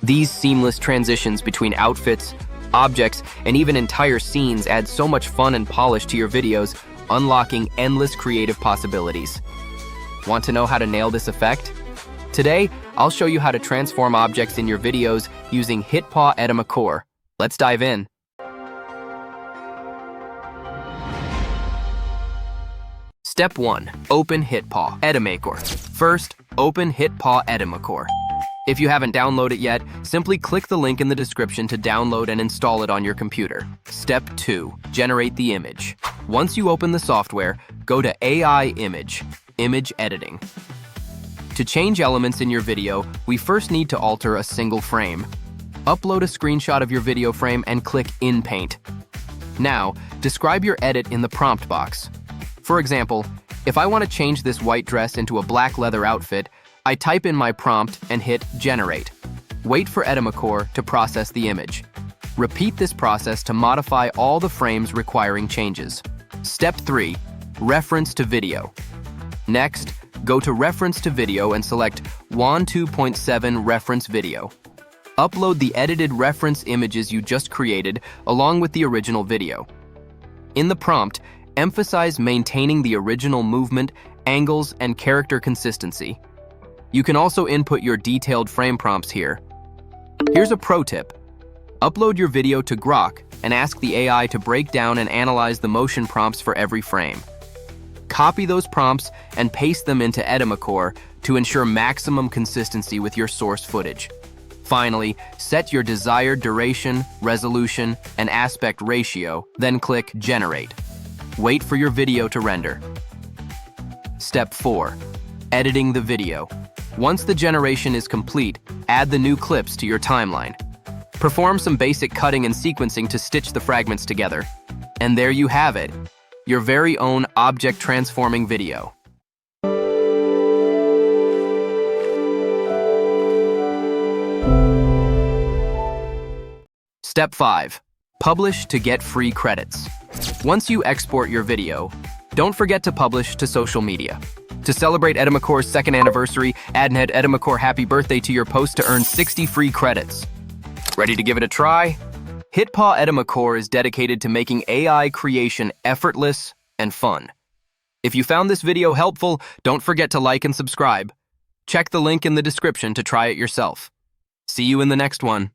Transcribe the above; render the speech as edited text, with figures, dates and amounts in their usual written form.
These seamless transitions between outfits, objects, and even entire scenes add so much fun and polish to your videos, unlocking endless creative possibilities. Want to know how to nail this effect? Today, I'll show you how to transform objects in your videos using HitPaw Edimakor. Let's dive in. Step 1. Open HitPaw Edimakor. First, open HitPaw Edimakor. If you haven't downloaded it yet, simply click the link in the description to download and install it on your computer. Step 2. Generate the image. Once you open the software, go to AI Image Editing. To change elements in your video, we first need to alter a single frame. Upload a screenshot of your video frame and click in Paint. Now, describe your edit in the prompt box. For example, if I want to change this white dress into a black leather outfit, I type in my prompt and hit Generate. Wait for Edimakor to process the image. Repeat this process to modify all the frames requiring changes. Step 3. Reference to video. Next, go to Reference to Video and select WAN 2.7 Reference Video. Upload the edited reference images you just created along with the original video. In the prompt, emphasize maintaining the original movement, angles, and character consistency. You can also input your detailed frame prompts here. Here's a pro tip. Upload your video to Grok and ask the AI to break down and analyze the motion prompts for every frame. Copy those prompts and paste them into Edimakor to ensure maximum consistency with your source footage. Finally, set your desired duration, resolution, and aspect ratio, then click Generate. Wait for your video to render. Step 4. Editing the video. Once the generation is complete, add the new clips to your timeline. Perform some basic cutting and sequencing to stitch the fragments together. And there you have it, your very own object transforming video. Step 5. Publish to get free credits. Once you export your video, don't forget to publish to social media. To celebrate Edimakor's 2nd anniversary, add and Edimakor happy birthday to your post to earn 60 free credits. Ready to give it a try? HitPaw Edimakor is dedicated to making AI creation effortless and fun. If you found this video helpful, don't forget to like and subscribe. Check the link in the description to try it yourself. See you in the next one.